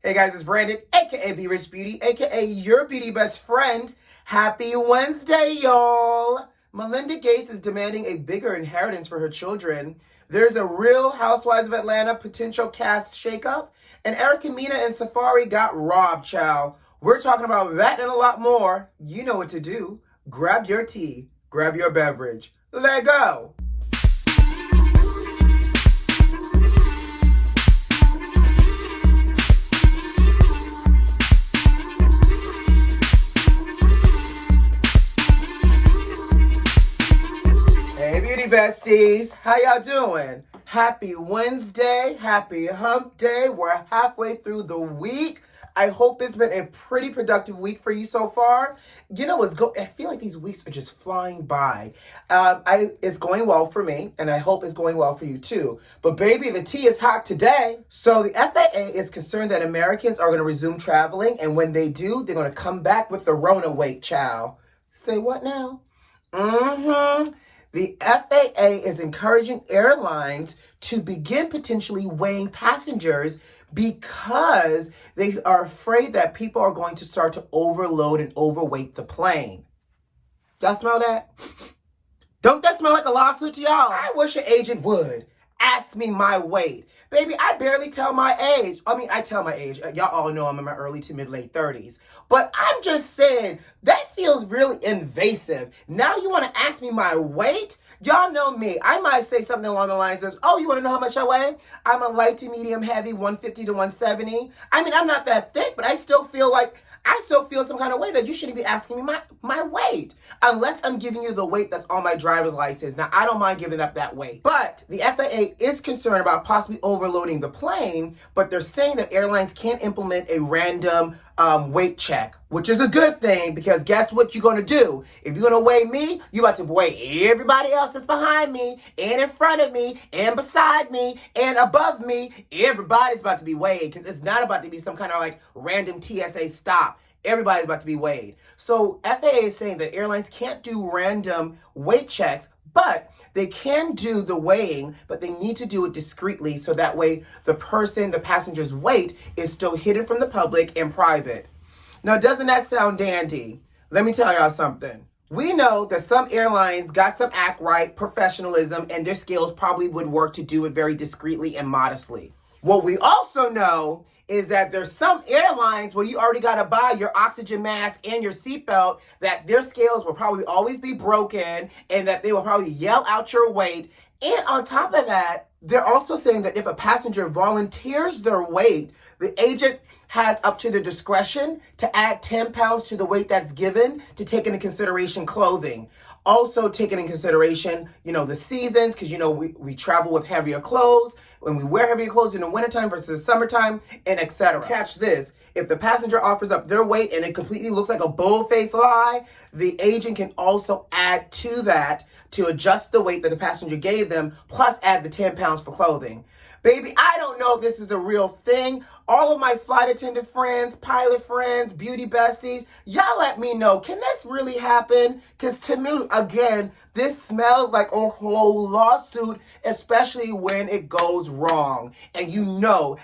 Hey guys, it's Brandon, aka B.Rich Beauty, aka your beauty best friend. Happy Wednesday, y'all. Melinda Gates is demanding a bigger inheritance for her children. There's a Real Housewives of Atlanta potential cast shakeup, and Erica Mena and Safaree got robbed, child. We're talking about that and a lot more. You know what to do. Grab your tea, grab your beverage. Let go. Hey beauty besties, how y'all doing? Happy Wednesday, happy hump day. We're halfway through the week. I hope it's been a pretty productive week for you so far. You know, I feel like these weeks are just flying by. It's going well for me, and I hope it's going well for you too. But baby, the tea is hot today. So the FAA is concerned that Americans are going to resume traveling, and when they do, they're going to come back with the Rona weight, child. Say what now? The FAA is encouraging airlines to begin potentially weighing passengers because they are afraid that people are going to start to overload and overweight the plane. Y'all smell that? Don't that smell like a lawsuit to y'all? I wish an agent would ask me my weight. Baby, I barely tell my age. I tell my age. Y'all all know I'm in my early to mid-late 30s. But I'm just saying, that feels really invasive. Now you want to ask me my weight? Y'all know me. I might say something along the lines of, oh, you want to know how much I weigh? I'm a light to medium heavy, 150 to 170. I'm not that thick, but I still feel some kind of way that you shouldn't be asking me my weight. Unless I'm giving you the weight that's on my driver's license. Now, I don't mind giving up that weight. But the FAA is concerned about possibly overloading the plane, but they're saying that airlines can't implement a random weight check, which is a good thing because guess what you're going to do? If you're going to weigh me, you're about to weigh everybody else that's behind me and in front of me and beside me and above me. Everybody's about to be weighed because it's not about to be some kind of like random TSA stop. Everybody's about to be weighed. So FAA is saying that airlines can't do random weight checks, but they can do the weighing, but they need to do it discreetly so that way the passenger's weight is still hidden from the public and private. Now, doesn't that sound dandy? Let me tell y'all something. We know that some airlines got some act right, professionalism, and their scales probably would work to do it very discreetly and modestly. What we also know is that there's some airlines where you already got to buy your oxygen mask and your seatbelt, that their scales will probably always be broken and that they will probably yell out your weight. And on top of that, they're also saying that if a passenger volunteers their weight, the agent has up to their discretion to add 10 pounds to the weight that's given to take into consideration clothing. Also taking into consideration, the seasons, because, we travel with heavier clothes when we wear heavier clothes in the wintertime versus summertime, and etc. Catch this. If the passenger offers up their weight and it completely looks like a bull-faced lie, the agent can also add to that to adjust the weight that the passenger gave them, plus add the 10 pounds for clothing. Baby, I don't know if this is the real thing. All of my flight attendant friends, pilot friends, beauty besties, y'all let me know. Can this really happen? Because to me, again, this smells like a whole lawsuit, especially when it goes wrong. And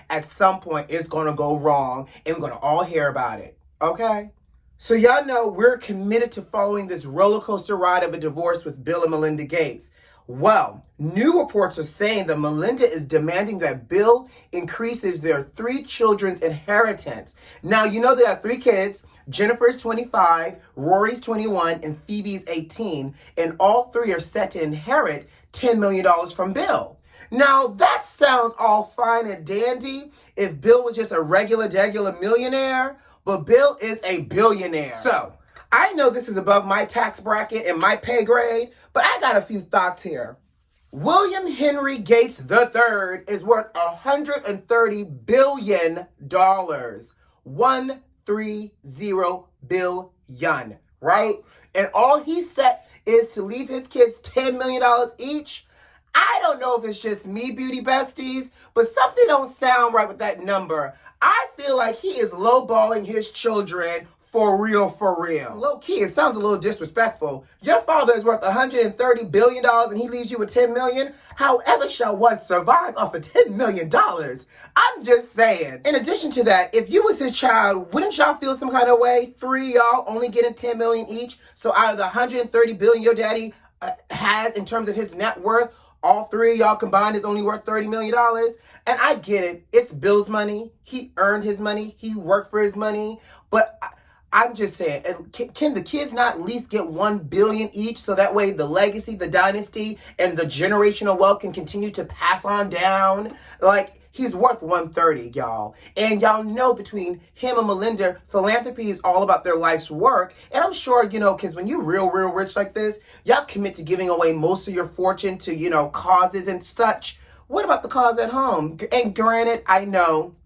at some point it's going to go wrong and we're going to all hear about it. Okay? So y'all know we're committed to following this roller coaster ride of a divorce with Bill and Melinda Gates. Well, new reports are saying that Melinda is demanding that Bill increases their 3 children's inheritance. Now, they have 3 kids. Jennifer's 25, Rory's 21, and Phoebe's 18. And all 3 are set to inherit $10 million from Bill. Now, that sounds all fine and dandy if Bill was just a regular millionaire, but Bill is a billionaire. So, I know this is above my tax bracket and my pay grade, but I got a few thoughts here. William Henry Gates III is worth $130 billion. 130 billion, right? And all he set is to leave his kids $10 million each. I don't know if it's just me, beauty besties, but something don't sound right with that number. I feel like he is lowballing his children For real, for real. Low key, it sounds a little disrespectful. Your father is worth $130 billion and he leaves you with $10 million. However shall one survive off of $10 million? I'm just saying. In addition to that, if you was his child, wouldn't y'all feel some kind of way? Three y'all only getting $10 million each. So out of the $130 billion your daddy has in terms of his net worth, all three of y'all combined is only worth $30 million. And I get it. It's Bill's money. He earned his money. He worked for his money. But I'm just saying, can the kids not at least get $1 billion each so that way the legacy, the dynasty, and the generational wealth can continue to pass on down? Like, he's worth $130, y'all. And y'all know between him and Melinda, philanthropy is all about their life's work. And I'm sure, because when you're real rich like this, y'all commit to giving away most of your fortune to, causes and such. What about the cause at home? And granted, I know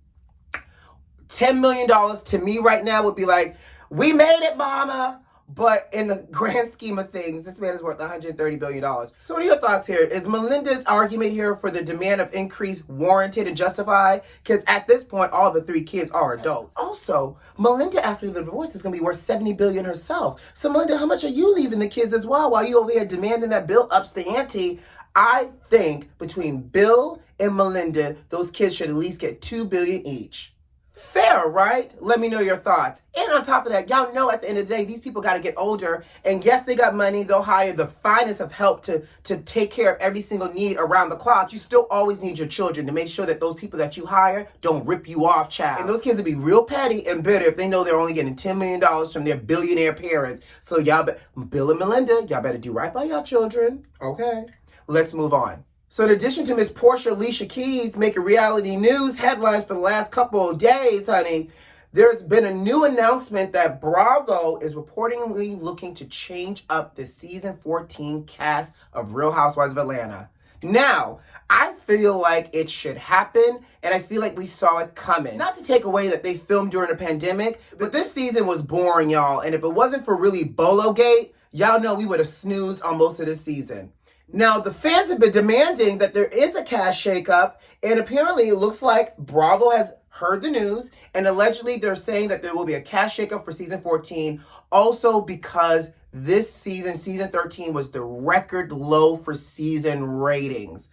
$10 million to me right now would be like, we made it, mama. But in the grand scheme of things, this man is worth $130 billion. So what are your thoughts here? Is Melinda's argument here for the demand of increase warranted and justified? Because at this point, all the three kids are adults. Also, Melinda, after the divorce, is going to be worth $70 billion herself. So Melinda, how much are you leaving the kids as well while you over here demanding that Bill ups the ante? I think between Bill and Melinda, those kids should at least get $2 billion each. Fair, right? Let me know your thoughts. And on top of that, y'all know at the end of the day, these people got to get older. And yes, they got money. They'll hire the finest of help to take care of every single need around the clock. You still always need your children to make sure that those people that you hire don't rip you off, child. And those kids will be real petty and bitter if they know they're only getting $10 million from their billionaire parents. So y'all, Bill and Melinda, y'all better do right by y'all children. Okay, let's move on. So in addition to Miss Portia Alicia Keys making reality news headlines for the last couple of days, honey, there's been a new announcement that Bravo is reportedly looking to change up the season 14 cast of Real Housewives of Atlanta. Now, I feel like it should happen, and I feel like we saw it coming. Not to take away that they filmed during the pandemic, but this season was boring, y'all. And if it wasn't for really Bolo Gate, y'all know we would have snoozed on most of the season. Now, the fans have been demanding that there is a cast shakeup, and apparently it looks like Bravo has heard the news, and allegedly they're saying that there will be a cast shakeup for season 14, also because this season, season 13, was the record low for season ratings.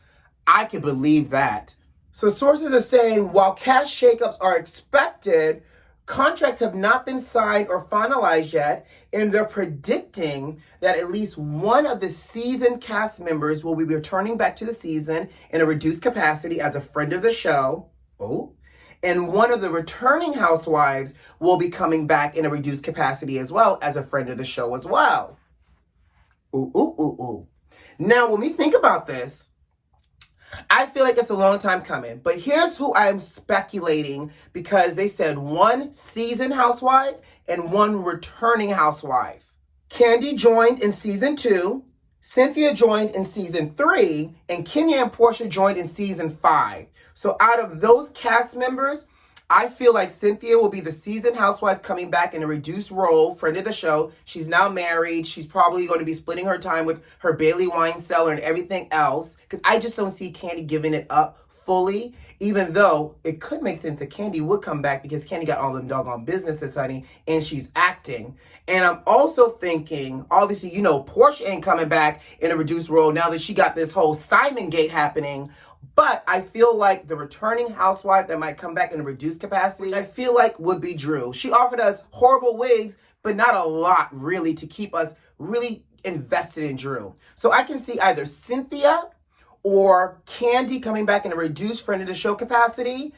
I can believe that. So sources are saying while cast shakeups are expected, contracts have not been signed or finalized yet, and they're predicting that at least one of the season cast members will be returning back to the season in a reduced capacity as a friend of the show. Oh. And one of the returning housewives will be coming back in a reduced capacity as well as a friend of the show as well. Ooh, ooh, ooh, ooh. Now, when we think about this, I feel like it's a long time coming, but here's who I'm speculating because they said one seasoned housewife and one returning housewife. Candy joined in season 2, Cynthia joined in season 3, and Kenya and Portia joined in season 5. So out of those cast members, I feel like Cynthia will be the seasoned housewife coming back in a reduced role, friend of the show. She's now married. She's probably going to be splitting her time with her Bailey wine cellar and everything else. Because I just don't see Candy giving it up fully, even though it could make sense that Candy would come back because Candy got all them doggone businesses, honey, and she's acting. And I'm also thinking, obviously, Portia ain't coming back in a reduced role now that she got this whole Simon Gate happening. But I feel like the returning housewife that might come back in a reduced capacity, I feel like would be Drew. She offered us horrible wigs, but not a lot really to keep us really invested in Drew. So I can see either Cynthia or Candy coming back in a reduced friend of the show capacity,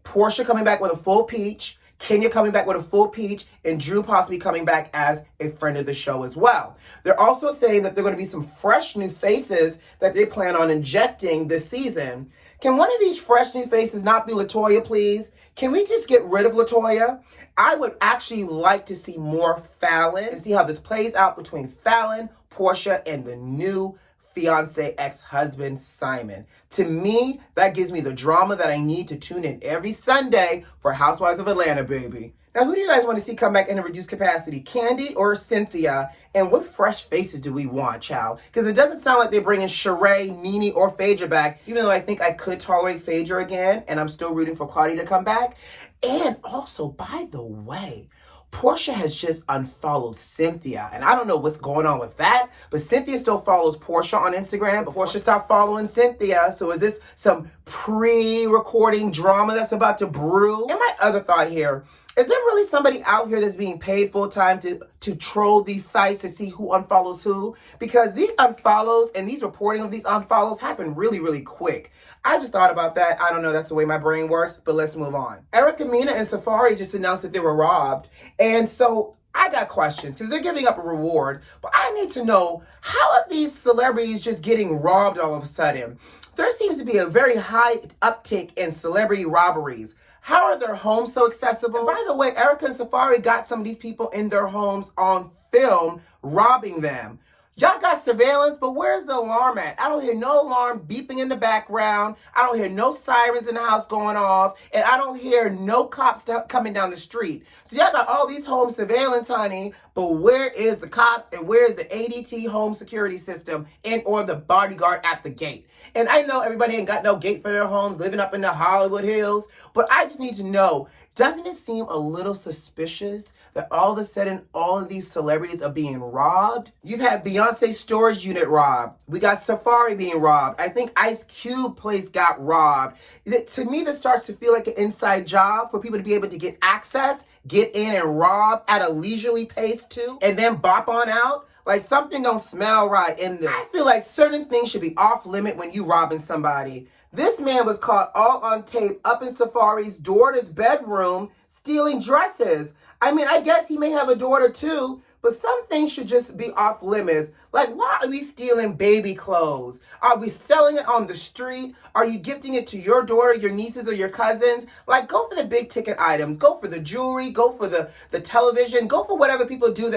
Portia coming back with a full peach, Kenya coming back with a full peach, and Drew possibly coming back as a friend of the show as well. They're also saying that there are going to be some fresh new faces that they plan on injecting this season. Can one of these fresh new faces not be LaToya, please? Can we just get rid of LaToya? I would actually like to see more Fallon and see how this plays out between Fallon, Portia, and the new fiance ex-husband Simon. To me, that gives me the drama that I need to tune in every Sunday for Housewives of Atlanta, baby. Now, who do you guys want to see come back in a reduced capacity, Candy or Cynthia? And what fresh faces do we want, child? Because it doesn't sound like they're bringing Sheree, Nene, or Phaedra back, even though I think I could tolerate Phaedra again, and I'm still rooting for Claudia to come back. And also, by the way, Portia has just unfollowed Cynthia. And I don't know what's going on with that, but Cynthia still follows Portia on Instagram, but Portia stopped following Cynthia. So is this some pre-recording drama that's about to brew? And my other thought here, is there really somebody out here that's being paid full-time to troll these sites to see who unfollows who? Because these unfollows and these reporting of these unfollows happen really, really quick. I just thought about that. I don't know, that's the way my brain works, but let's move on. Erica Mena and Safaree just announced that they were robbed. And so I got questions because they're giving up a reward, but I need to know, how are these celebrities just getting robbed all of a sudden? There seems to be a very high uptick in celebrity robberies. How are their homes so accessible? And by the way, Erica and Safaree got some of these people in their homes on film robbing them. Y'all got surveillance, but where's the alarm at? I don't hear no alarm beeping in the background. I don't hear no sirens in the house going off. And I don't hear no cops coming down the street. So y'all got all these home surveillance, honey, but where is the cops and where's the ADT home security system and or the bodyguard at the gate? And I know everybody ain't got no gate for their homes, living up in the Hollywood Hills, but I just need to know, doesn't it seem a little suspicious that all of a sudden all of these celebrities are being robbed? You've had Beyonce's storage unit robbed. We got Safaree being robbed. I think Ice Cube place got robbed. To me, this starts to feel like an inside job for people to be able to get access, get in and rob at a leisurely pace too, and then bop on out. Like, something don't smell right in this. I feel like certain things should be off limit when you robbing somebody. This man was caught all on tape up in Safaree's daughter's bedroom stealing dresses. I mean, I guess he may have a daughter too, but some things should just be off limits. Like, why are we stealing baby clothes? Are we selling it on the street? Are you gifting it to your daughter, your nieces, or your cousins? Like, go for the big ticket items. Go for the jewelry. Go for the television. Go for whatever people do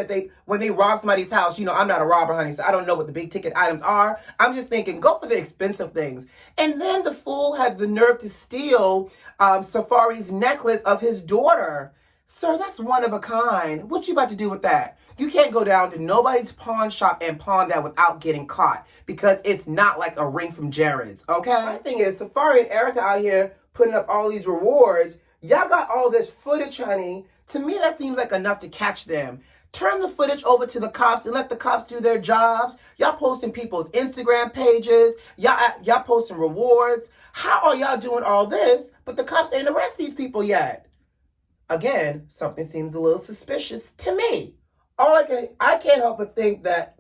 when they rob somebody's house. You know, I'm not a robber, honey, so I don't know what the big ticket items are. I'm just thinking, go for the expensive things. And then the fool had the nerve to steal Safaree's necklace of his daughter. Sir, that's one of a kind. What you about to do with that? You can't go down to nobody's pawn shop and pawn that without getting caught, because it's not like a ring from Jared's, okay? My thing is, Safaree and Erica out here putting up all these rewards. Y'all got all this footage, honey. To me, that seems like enough to catch them. Turn the footage over to the cops and let the cops do their jobs. Y'all posting people's Instagram pages. Y'all posting rewards. How are y'all doing all this, but the cops ain't arrested these people yet? Again, something seems a little suspicious to me. I can't help but think that,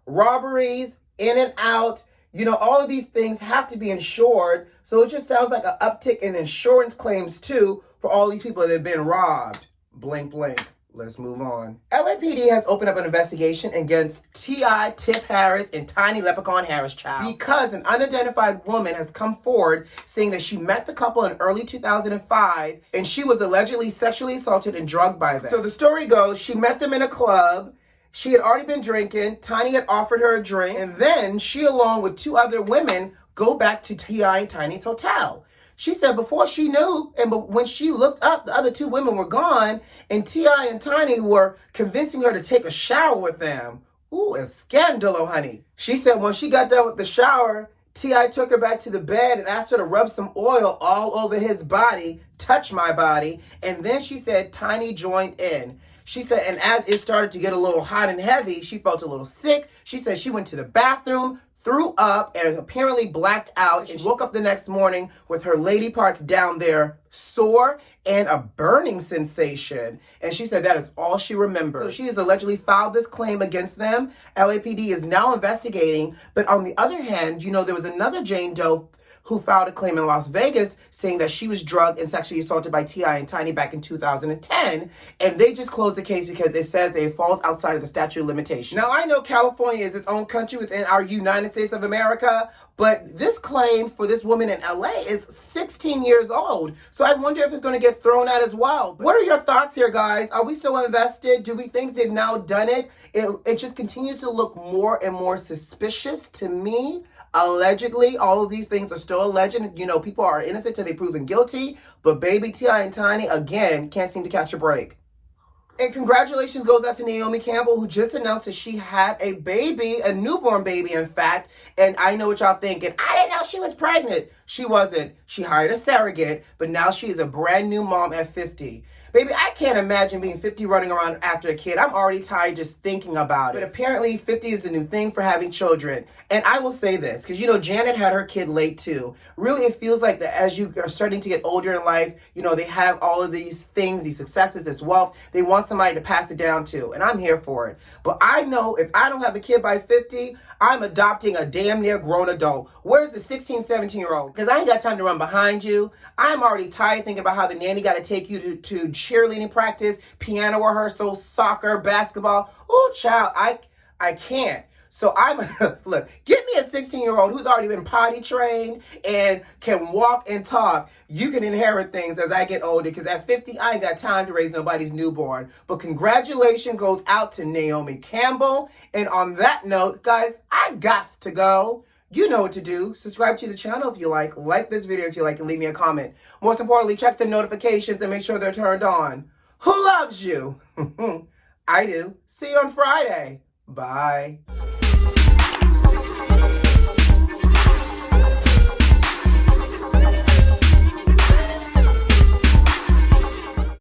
robberies, in and out, all of these things have to be insured. So it just sounds like an uptick in insurance claims too for all these people that have been robbed. Blink, blink. Let's move on. LAPD has opened up an investigation against T.I., Tip Harris, and Tiny Leprechaun Harris child because an unidentified woman has come forward saying that she met the couple in early 2005 and she was allegedly sexually assaulted and drugged by them. So the story goes, she met them in a club. She had already been drinking. Tiny had offered her a drink, and then she, along with two other women, go back to T.I. and Tiny's hotel. She said before she knew, but when she looked up, the other two women were gone, and T.I. and Tiny were convincing her to take a shower with them. Ooh, a scandalo, honey. She said when she got done with the shower, T.I. took her back to the bed and asked her to rub some oil all over his body, touch my body, and then she said Tiny joined in. She said, and as it started to get a little hot and heavy, she felt a little sick. She said she went to the bathroom, threw up, and apparently blacked out. And she woke up the next morning with her lady parts down there sore and a burning sensation. And she said that is all she remembers. So she has allegedly filed this claim against them. LAPD is now investigating. But on the other hand, there was another Jane Doe who filed a claim in Las Vegas saying that she was drugged and sexually assaulted by T.I. and Tiny back in 2010. And they just closed the case because it says that it falls outside of the statute of limitations. Now, I know California is its own country within our United States of America, but this claim for this woman in LA is 16 years old. So I wonder if it's going to get thrown out as well. What are your thoughts here, guys? Are we still invested? Do we think they've now done it? It just continues to look more and more suspicious to me. Allegedly, all of these things are still alleged. People are innocent till they're proven guilty. But baby T.I. and Tiny, again, can't seem to catch a break. And congratulations goes out to Naomi Campbell, who just announced that she had a baby, a newborn baby, in fact. And I know what y'all thinking. I didn't know she was pregnant. She wasn't. She hired a surrogate, but now she is a brand new mom at 50. Baby, I can't imagine being 50 running around after a kid. I'm already tired just thinking about it. But apparently 50 is the new thing for having children. And I will say this, because you know, Janet had her kid late too. Really, it feels like that as you are starting to get older in life, you know, they have all of these things, these successes, this wealth. They want somebody to pass it down to. And I'm here for it. But I know if I don't have a kid by 50, I'm adopting a damn near grown adult. Where's the 16, 17-year-old? Because I ain't got time to run behind you. I'm already tired thinking about how the nanny got to take you to cheerleading practice, piano rehearsal, soccer, basketball. Oh, child, I can't. So I'm, look, get me a 16-year-old who's already been potty trained and can walk and talk. You can inherit things as I get older, because at 50, I ain't got time to raise nobody's newborn. But congratulations goes out to Naomi Campbell. And on that note, guys, I got to go. You know what to do. Subscribe to the channel if you like this video if you like, and leave me a comment. Most importantly, check the notifications and make sure they're turned on. Who loves you? I do. See you on Friday. Bye.